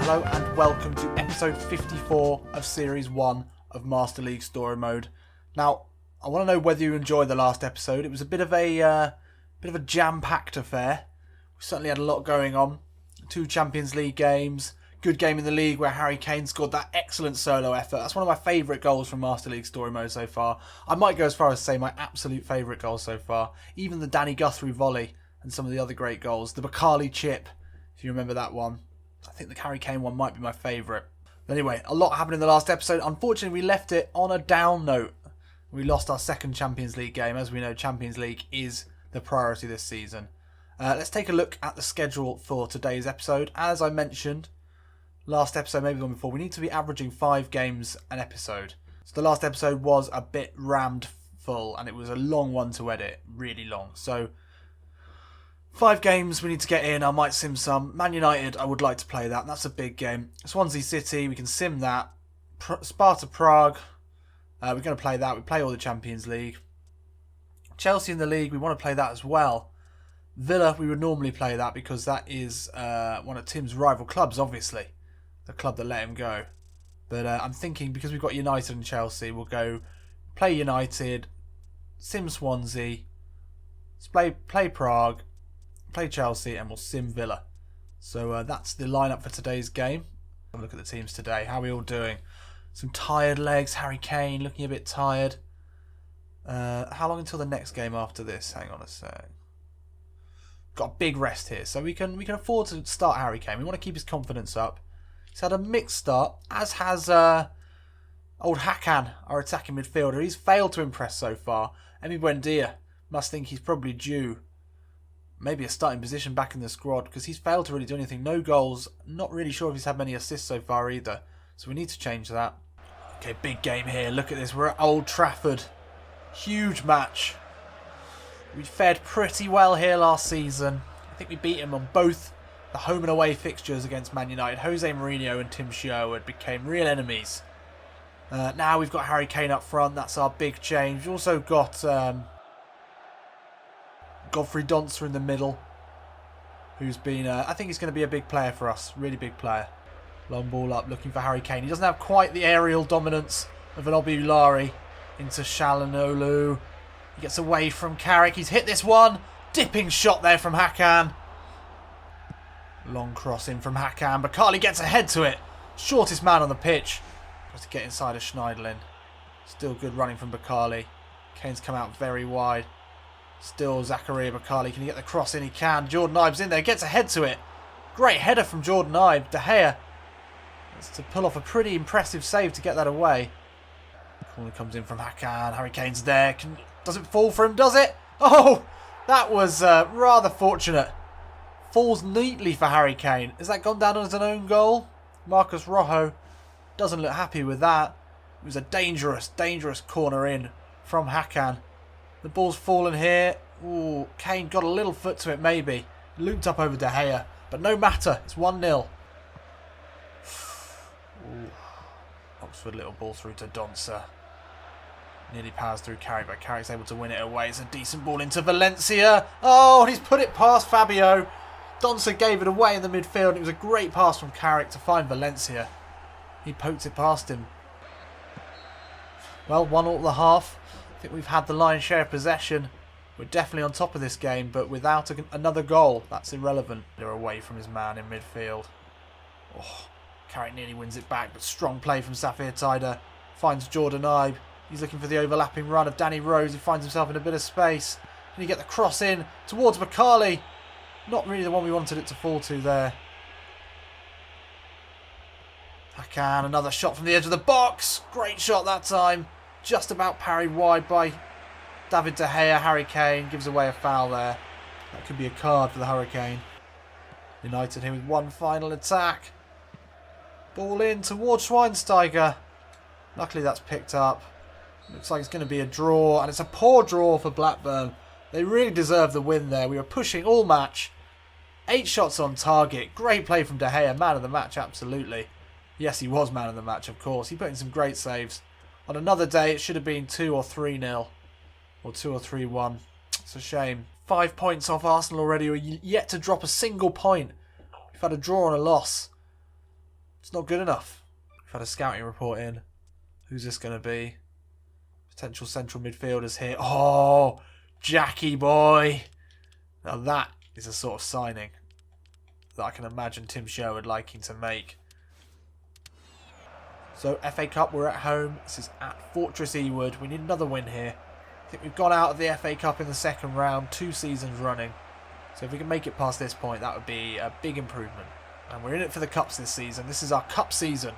Hello and welcome to episode 54 of series 1 of Master League Story Mode. Now, I want to know whether you enjoyed the last episode. It was a bit of a jam-packed affair. We certainly had a lot going on. 2 Champions League games, good game in the league where Harry Kane scored that excellent solo effort. That's one of my favourite goals from Master League Story Mode so far. I might go as far as to say my absolute favourite goal so far. Even the Danny Guthrie volley and some of the other great goals. The Bakali chip, if you remember that one. I think the Harry Kane one might be my favourite. But anyway, a lot happened in the last episode. Unfortunately, we left it on a down note. We lost our second Champions League game. As we know, Champions League is the priority this season. Let's take a look at the schedule for today's episode. As I mentioned, last episode, maybe the one before, we need to be averaging 5 games an episode. So the last episode was a bit rammed full, and it was a long one to edit. Really long. So 5 games we need to get in. I might sim some. Man United, I would like to play that. That's a big game. Swansea City, we can sim that. Sparta Prague, we're going to play that. We play all the Champions League. Chelsea in the league, we want to play that as well. Villa, we would normally play that because that is one of Tim's rival clubs, obviously. The club that let him go. But I'm thinking because we've got United and Chelsea, we'll go play United, sim Swansea, play Prague, play Chelsea, and we'll sim Villa. So that's the lineup for today's game. Have a look at the teams today. How are we all doing? Some tired legs. Harry Kane looking a bit tired. How long until the next game after this? Hang on a sec. Got a big rest here, so we can afford to start Harry Kane. We want to keep his confidence up. He's had a mixed start, as has old Hakan, our attacking midfielder. He's failed to impress so far. Emi Buendia must think he's probably due maybe a starting position back in the squad because he's failed to really do anything. No goals. Not really sure if he's had many assists so far either. So we need to change that. Okay, big game here. Look at this. We're at Old Trafford. Huge match. We fared pretty well here last season. I think we beat him on both the home and away fixtures against Man United. Jose Mourinho and Tim Sherwood became real enemies. Now we've got Harry Kane up front. That's our big change. We've also got Godfrey Donser in the middle, who's been, I think he's going to be a big player for us. Really big player. Long ball up, looking for Harry Kane. He doesn't have quite the aerial dominance of an Obiulari. Into Shalanolu. He gets away from Carrick. He's hit this one. Dipping shot there from Hakan. Long cross in from Hakan. Bakali gets ahead to it. Shortest man on the pitch. Tries to get inside of Schneiderlin. Still good running from Bakali. Kane's come out very wide. Still Zakaria Bakali. Can he get the cross in? He can. Jordan Ibe's in there. Gets ahead to it. Great header from Jordan Ibe. De Gea has to pull off a pretty impressive save to get that away. Corner comes in from Hakan. Harry Kane's there. Does it fall for him? Does it? Oh! That was rather fortunate. Falls neatly for Harry Kane. Has that gone down as an own goal? Marcus Rojo doesn't look happy with that. It was a dangerous, dangerous corner in from Hakan. The ball's fallen here. Ooh, Kane got a little foot to it maybe. Looped up over De Gea. But no matter. It's 1-0. Oxford little ball through to Donser. Nearly powers through Carrick, but Carrick's able to win it away. It's a decent ball into Valencia. Oh, and he's put it past Fabio. Donser gave it away in the midfield. It was a great pass from Carrick to find Valencia. He poked it past him. Well, 1-1 at the half. I think we've had the lion's share of possession. We're definitely on top of this game, but without another goal, that's irrelevant. They're away from his man in midfield. Oh, Carrick nearly wins it back, but strong play from Safir Taider. Finds Jordan Ibe. He's looking for the overlapping run of Danny Rose. He finds himself in a bit of space. Can he get the cross in towards Bakali? Not really the one we wanted it to fall to there. Hakan, another shot from the edge of the box. Great shot that time. Just about parried wide by David De Gea. Harry Kane gives away a foul there. That could be a card for the Hurricane. United here with one final attack. Ball in towards Schweinsteiger. Luckily that's picked up. Looks like it's going to be a draw, and it's a poor draw for Blackburn. They really deserve the win there. We were pushing all match. 8 shots on target. Great play from De Gea. Man of the match, absolutely. Yes, he was man of the match, of course. He put in some great saves. On another day, it should have been 2 or 3-0. Or 2 or 3-1. It's a shame. 5 points off Arsenal already. We're yet to drop a single point. We've had a draw and a loss. It's not good enough. We've had a scouting report in. Who's this going to be? Potential central midfielders here. Oh, Jackie boy. Now that is a sort of signing that I can imagine Tim Sherwood liking to make. So FA Cup, we're at home. This is at Fortress Ewood. We need another win here. I think we've gone out of the FA Cup in the second round 2 seasons running. So if we can make it past this point, that would be a big improvement. And we're in it for the Cups this season. This is our Cup season.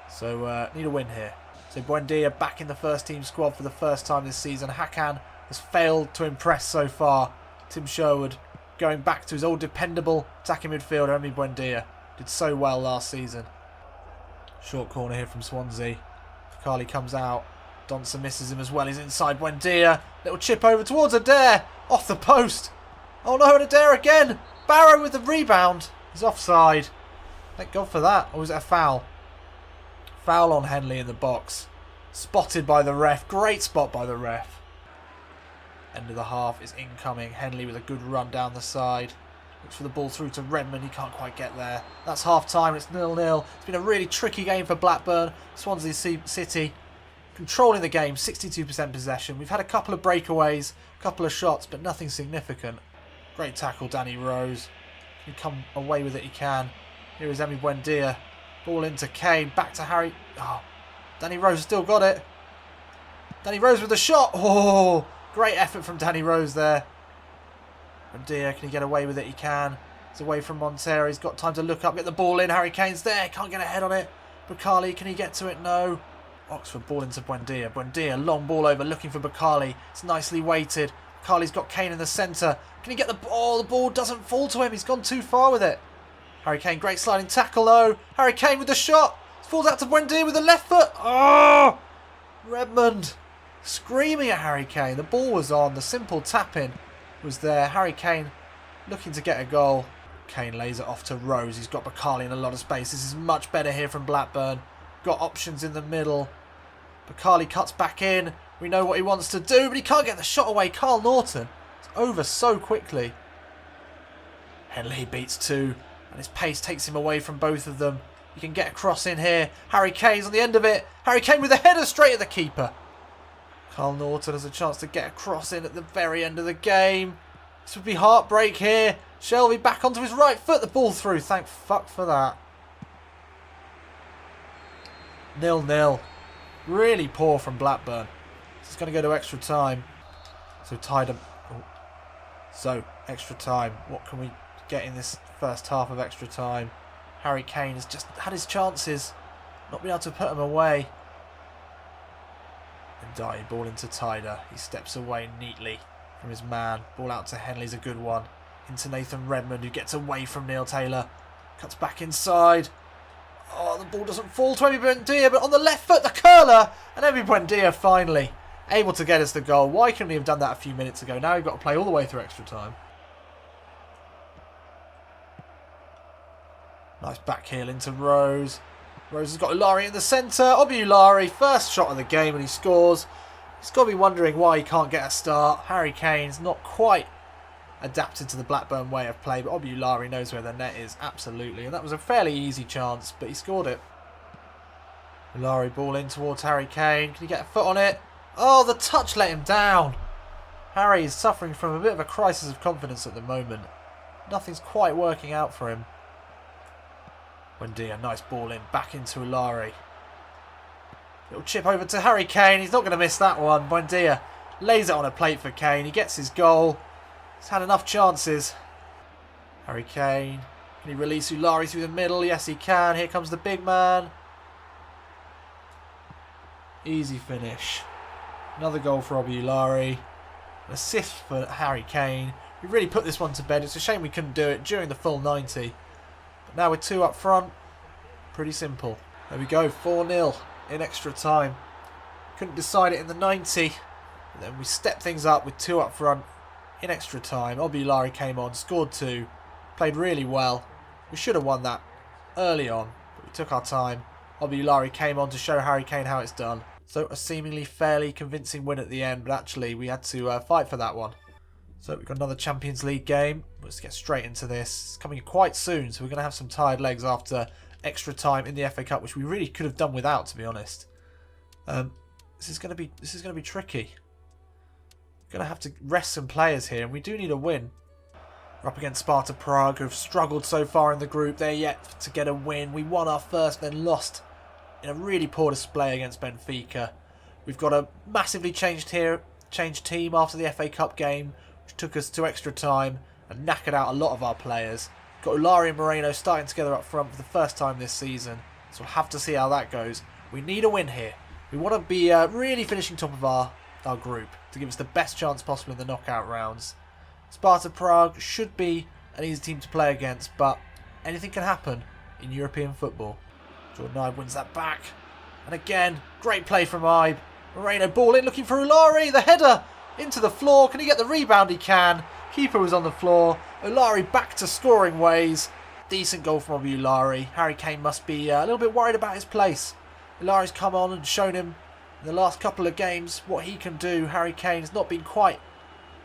So need a win here. So Buendia back in the first team squad for the first time this season. Hakan has failed to impress so far. Tim Sherwood going back to his old dependable attacking midfielder, Emi Buendia. Did so well last season. Short corner here from Swansea. Carly comes out. Donson misses him as well. He's inside Buendia. Little chip over towards Adair. Off the post. Oh no, and Adair again. Barrow with the rebound. He's offside. Thank God for that. Or was it a foul? Foul on Henley in the box. Spotted by the ref. Great spot by the ref. End of the half is incoming. Henley with a good run down the side. Looks for the ball through to Redmond. He can't quite get there. That's half time. It's 0-0. It's been a really tricky game for Blackburn. Swansea City controlling the game. 62% possession. We've had a couple of breakaways, a couple of shots, but nothing significant. Great tackle, Danny Rose. Can he come away with it? He can. Here is Emi Buendia. Ball into Kane. Back to Harry. Oh, Danny Rose still got it. Danny Rose with a shot. Oh, great effort from Danny Rose there. Buendia, can he get away with it? He can. He's away from Montero. He's got time to look up, get the ball in. Harry Kane's there. Can't get a head on it. Bakali, can he get to it? No. Oxford ball into Buendia. Buendia, long ball over, looking for Bakali. It's nicely weighted. Bakali's got Kane in the centre. Can he get the ball? Oh, the ball doesn't fall to him. He's gone too far with it. Harry Kane, great sliding tackle though. Harry Kane with the shot. Falls out to Buendia with the left foot. Oh! Redmond screaming at Harry Kane. The ball was on. The simple tap-in was there. Harry Kane looking to get a goal. Kane lays it off to Rose. He's got Bakali in a lot of space. This is much better here from Blackburn. Got options in the middle. Bakali cuts back in. We know what he wants to do, but he can't get the shot away. Carl Norton. It's over so quickly. Henley beats 2. And his pace takes him away from both of them. He can get a cross in here. Harry Kane's on the end of it. Harry Kane with a header straight at the keeper. Carl Norton has a chance to get a cross in at the very end of the game. This would be heartbreak here. Shelby back onto his right foot. The ball through. Thank fuck for that. 0-0. Really poor from Blackburn. This is going to go to extra time. So tied up. Oh. So extra time. What can we get in this first half of extra time? Harry Kane has just had his chances. Not been able to put them away. And Dye, ball into Tyder. He steps away neatly from his man. Ball out to Henley's a good one. Into Nathan Redmond, who gets away from Neil Taylor. Cuts back inside. Oh, the ball doesn't fall to Emi Buendia, but on the left foot, the curler. And Emi Buendia finally able to get us the goal. Why couldn't he have done that a few minutes ago? Now we've got to play all the way through extra time. Nice back heel into Rose. Rose has got Ulari in the centre. Ulari, first shot of the game, and he scores. He's got to be wondering why he can't get a start. Harry Kane's not quite adapted to the Blackburn way of play, but Ulari knows where the net is, absolutely. And that was a fairly easy chance, but he scored it. Ulari ball in towards Harry Kane. Can he get a foot on it? Oh, the touch let him down. Harry is suffering from a bit of a crisis of confidence at the moment. Nothing's quite working out for him. Buendia, nice ball in, back into Ulari. Little chip over to Harry Kane. He's not going to miss that one. Buendia lays it on a plate for Kane. He gets his goal. He's had enough chances. Harry Kane. Can he release Ulari through the middle? Yes, he can. Here comes the big man. Easy finish. Another goal for Ulari. An assist for Harry Kane. We really put this one to bed. It's a shame we couldn't do it during the full 90. But now with 2 up front. Pretty simple. There we go. 4-0 in extra time. Couldn't decide it in the 90. But then we stepped things up with 2 up front in extra time. Ulari came on, scored 2. Played really well. We should have won that early on, but we took our time. Ulari came on to show Harry Kane how it's done. So a seemingly fairly convincing win at the end, but actually we had to fight for that one. So we've got another Champions League game. Let's get straight into this. It's coming quite soon, so we're going to have some tired legs after extra time in the FA Cup, which we really could have done without, to be honest. This is going to be tricky. We're going to have to rest some players here, and we do need a win. We're up against Sparta Prague, who have struggled so far in the group. They're yet to get a win. We won our first, then lost in a really poor display against Benfica. We've got a massively changed team after the FA Cup game, which took us to extra time and knackered out a lot of our players. Got Ulari and Moreno starting together up front for the first time this season, so we'll have to see how that goes. We need a win here. We want to be really finishing top of our group to give us the best chance possible in the knockout rounds. Sparta Prague should be an easy team to play against, but anything can happen in European football. Jordan Ibe wins that back. And again, great play from Ibe. Moreno ball in, looking for Ulari. The header into the floor. Can he get the rebound? He can. Keeper was on the floor. Ulari back to scoring ways. Decent goal from Ulari. Harry Kane must be a little bit worried about his place. Ulari's come on and shown him in the last couple of games what he can do. Harry Kane has not been quite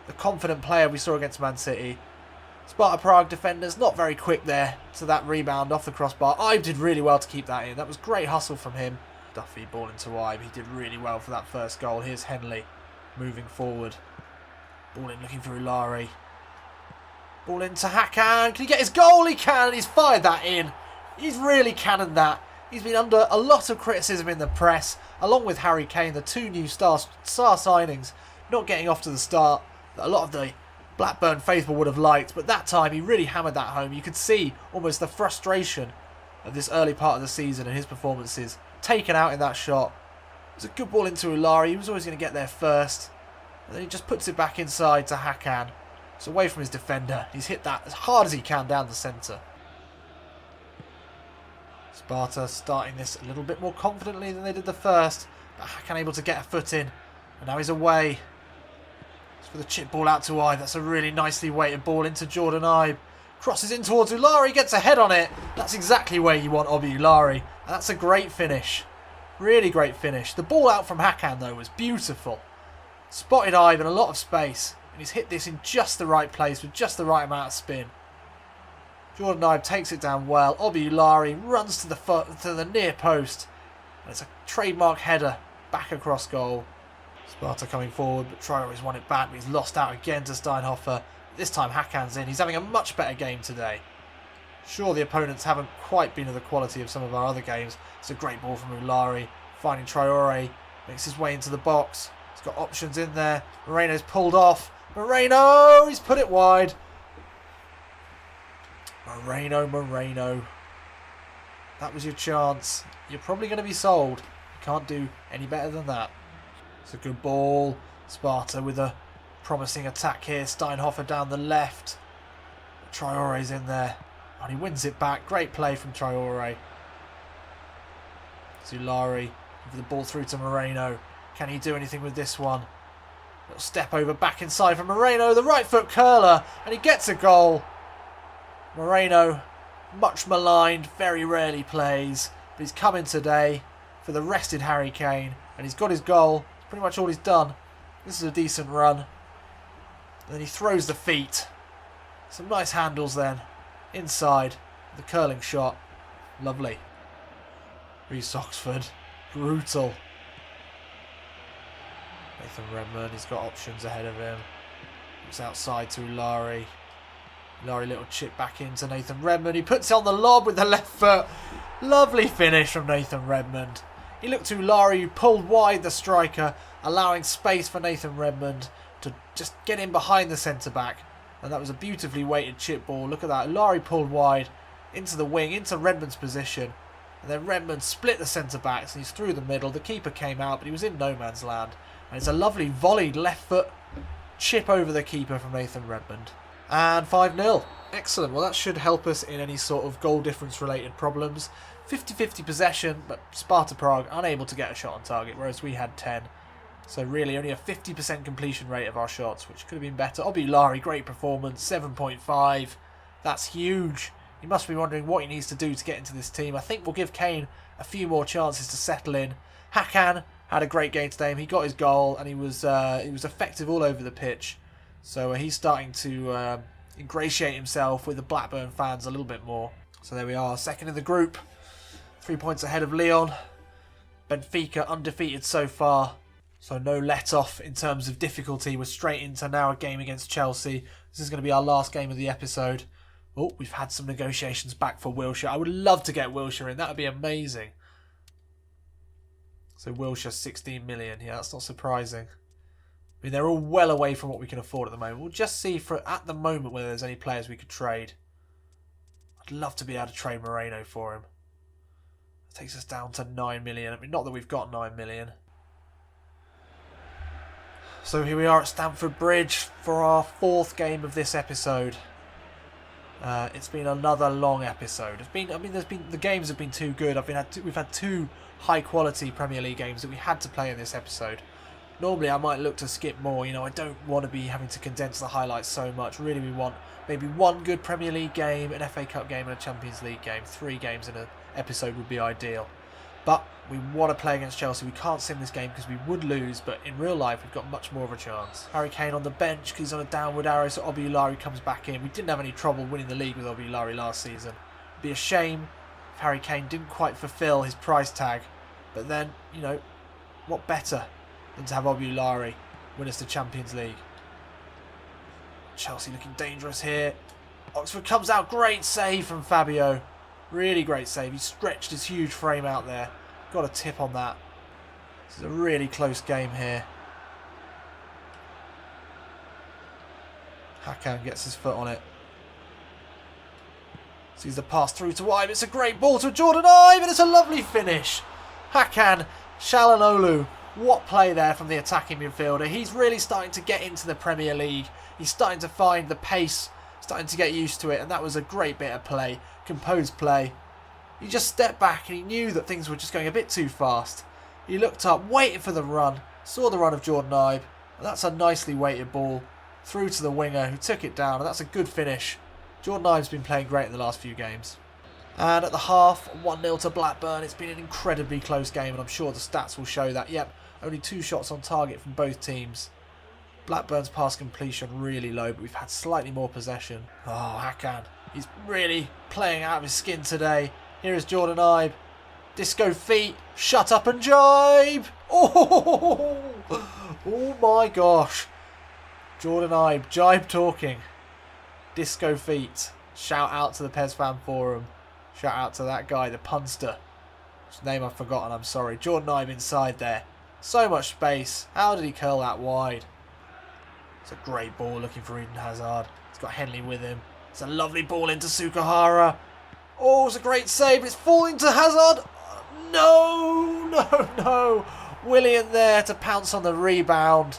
the confident player we saw against Man City. Sparta Prague defenders not very quick there to that rebound off the crossbar. Ibe did really well to keep that in. That was great hustle from him. Duffy ball into Ibe. He did really well for that first goal. Here's Henley moving forward. Ball in looking for Ulari. Ball into Hakan. Can he get his goal? He can. He's fired that in. He's really cannoned that. He's been under a lot of criticism in the press, along with Harry Kane, the two new star signings, not getting off to the start that a lot of the Blackburn faithful would have liked, but that time he really hammered that home. You could see almost the frustration of this early part of the season and his performances taken out in that shot. It was a good ball into Ulari. He was always going to get there first, and then he just puts it back inside to Hakan. It's away from his defender. He's hit that as hard as he can down the centre. Sparta starting this a little bit more confidently than they did the first, but Hakan able to get a foot in, and now he's away. For the chip ball out to Ibe. That's a really nicely weighted ball into Jordan Ibe. Crosses in towards Ulari, gets a head on it. That's exactly where you want Ulari. And that's a great finish. Really great finish. The ball out from Hakan though was beautiful. Spotted Ibe in a lot of space. And he's hit this in just the right place with just the right amount of spin. Jordan Ibe takes it down well. Ulari runs to the near post. And it's a trademark header back across goal. Sparta coming forward, but Traore's won it back, but he's lost out again to Steinhofer. This time Hakan's in. He's having a much better game today. Sure, the opponents haven't quite been of the quality of some of our other games. It's a great ball from Ulari, finding Traore, makes his way into the box. He's got options in there. Moreno's pulled off. Moreno! He's put it wide. Moreno. That was your chance. You're probably going to be sold. You can't do any better than that. It's a good ball. Sparta with a promising attack here. Steinhofer down the left. Traore's in there. And he wins it back. Great play from Traore. Ulari with the ball through to Moreno. Can he do anything with this one? Little step over back inside from Moreno. The right foot curler. And he gets a goal. Moreno, much maligned, very rarely plays. But he's come in today for the rested Harry Kane. And he's got his goal. Pretty much all he's done. This is a decent run. And then he throws the feet. Some nice handles then. Inside. The curling shot. Lovely. Reece Oxford. Brutal. Nathan Redmond. He's got options ahead of him. Looks outside to Ulari. Ulari little chip back into Nathan Redmond. He puts it on the lob with the left foot. Lovely finish from Nathan Redmond. He looked to Ulari, who pulled wide the striker, allowing space for Nathan Redmond to just get in behind the centre-back. And that was a beautifully weighted chip ball. Look at that. Ulari pulled wide into the wing, into Redmond's position. And then Redmond split the centre-backs and he's through the middle. The keeper came out, but he was in no man's land. And it's a lovely volleyed left foot chip over the keeper from Nathan Redmond. And 5-0. Excellent. Well, that should help us in any sort of goal difference related problems. 50-50 possession, but Sparta Prague unable to get a shot on target, whereas we had 10. So really only a 50% completion rate of our shots, which could have been better. Ulari, great performance, 7.5. That's huge. He must be wondering what he needs to do to get into this team. I think we'll give Kane a few more chances to settle in. Hakan had a great game today. He got his goal and he was effective all over the pitch. So he's starting to ingratiate himself with the Blackburn fans a little bit more. So there we are, second in the group. 3 points ahead of Lyon. Benfica undefeated so far. So no let off in terms of difficulty. We're straight into now a game against Chelsea. This is going to be our last game of the episode. Oh, we've had some negotiations back for Wilshere. I would love to get Wilshere in. That would be amazing. So Wilshere, 16 million. Yeah, that's not surprising. I mean, they're all well away from what we can afford at the moment. We'll just see at the moment whether there's any players we could trade. I'd love to be able to trade Moreno for him. That takes us down to 9 million. I mean, not that we've got 9 million. So here we are at Stamford Bridge for our fourth game of this episode. It's been another long episode. The games have been too good. We've had two high-quality Premier League games that we had to play in this episode. Normally, I might look to skip more. I don't want to be having to condense the highlights so much. Really, we want maybe one good Premier League game, an FA Cup game, and a Champions League game. 3 games in an episode would be ideal. But we want to play against Chelsea. We can't sim this game because we would lose, but in real life we've got much more of a chance. Harry Kane on the bench because he's on a downward arrow, so Obiulari comes back in. We didn't have any trouble winning the league with Obiulari last season. It'd be a shame if Harry Kane didn't quite fulfil his price tag. But then, what better than to have Obiulari win us the Champions League? Chelsea looking dangerous here. Oxford comes out. Great save from Fabio. Really great save. He stretched his huge frame out there. Got a tip on that. This is a really close game here. Hakan gets his foot on it. Sees the pass through to Ibe. It's a great ball to Jordan Ibe, and it's a lovely finish. Hakan Çalhanoğlu. What play there from the attacking midfielder. He's really starting to get into the Premier League. He's starting to find the pace, starting to get used to it, and that was a great bit of play. Composed play. He just stepped back and he knew that things were just going a bit too fast. He looked up, waited for the run, saw the run of Jordan Ibe, and that's a nicely weighted ball through to the winger who took it down, and that's a good finish. Jordan Ibe's been playing great in the last few games. And at the half, 1-0 to Blackburn. It's been an incredibly close game, and I'm sure the stats will show that. Yep, only 2 shots on target from both teams. Blackburn's pass completion really low, but we've had slightly more possession. Oh, Hakan. He's really playing out of his skin today. Here is Jordan Ibe. Disco feet. Shut up and jibe. Oh my gosh. Jordan Ibe. Jibe talking. Disco feet. Shout out to the PES fan forum. Shout out to that guy, the punster. His name I've forgotten, I'm sorry. Jordan Ibe inside there. So much space. How did he curl that wide? It's a great ball looking for Eden Hazard. He's got Henley with him. It's a lovely ball into Sukahara. Oh, it's a great save. It's falling to Hazard. No. Willian there to pounce on the rebound.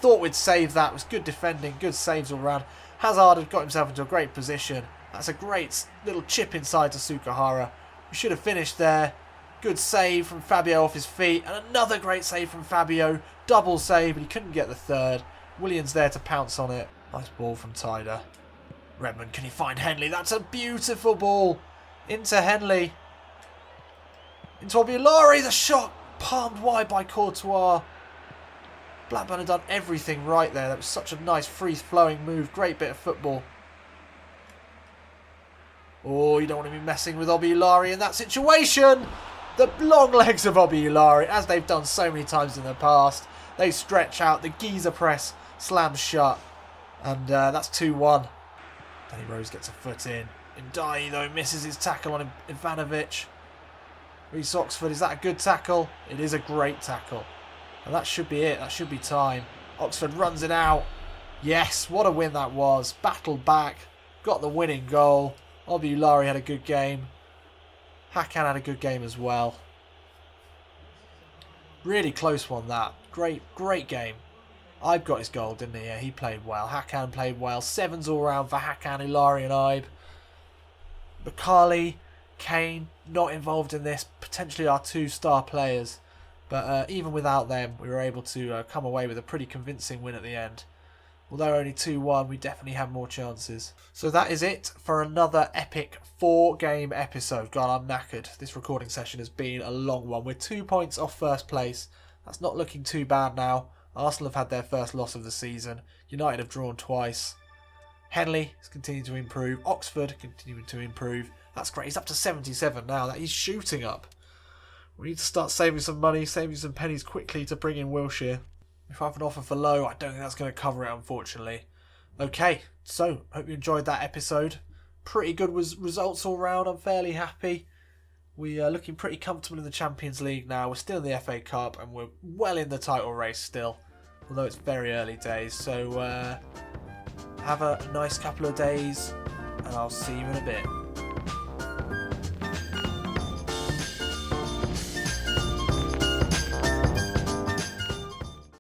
Thought we'd save that. It was good defending, good saves all round. Hazard had got himself into a great position. That's a great little chip inside to Sukahara. We should have finished there. Good save from Fabio off his feet. And another great save from Fabio. Double save, but he couldn't get the third. Willian's there to pounce on it. Nice ball from Tyder. Redmond, can he find Henley? That's a beautiful ball. Into Henley. Into Obiulari. The shot palmed wide by Courtois. Blackburn had done everything right there. That was such a nice free-flowing move. Great bit of football. Oh, you don't want to be messing with Obiulari in that situation. The long legs of Obiulari, as they've done so many times in the past. They stretch out. The Giza press slams shut. And that's 2-1. Danny Rose gets a foot in. Ndiaye, though, misses his tackle on Ivanovic. Reece Oxford, is that a good tackle? It is a great tackle. And that should be it. That should be time. Oxford runs it out. Yes, what a win that was. Battled back. Got the winning goal. Obiulari had a good game. Hakan had a good game as well. Really close one, that. Great game. Ibe got his goal, didn't he? Yeah, he played well. Hakan played well. 7s all round for Hakan, Ilari and Ibe. Bakali, Kane, not involved in this. Potentially our 2 star players. But even without them, we were able to come away with a pretty convincing win at the end. Although only 2-1, we definitely have more chances. So that is it for another epic 4-game episode. God, I'm knackered. This recording session has been a long one. We're 2 points off first place. That's not looking too bad now. Arsenal have had their first loss of the season. United have drawn twice. Henley has continued to improve. Oxford continuing to improve. That's great. He's up to 77 now. He's shooting up. We need to start saving some money, saving some pennies quickly to bring in Wilshere. If I have an offer for low, I don't think that's going to cover it, unfortunately. Okay, so hope you enjoyed that episode. Pretty good results all round. I'm fairly happy. We are looking pretty comfortable in the Champions League now. We're still in the FA Cup and we're well in the title race still, although it's very early days. So have a nice couple of days and I'll see you in a bit.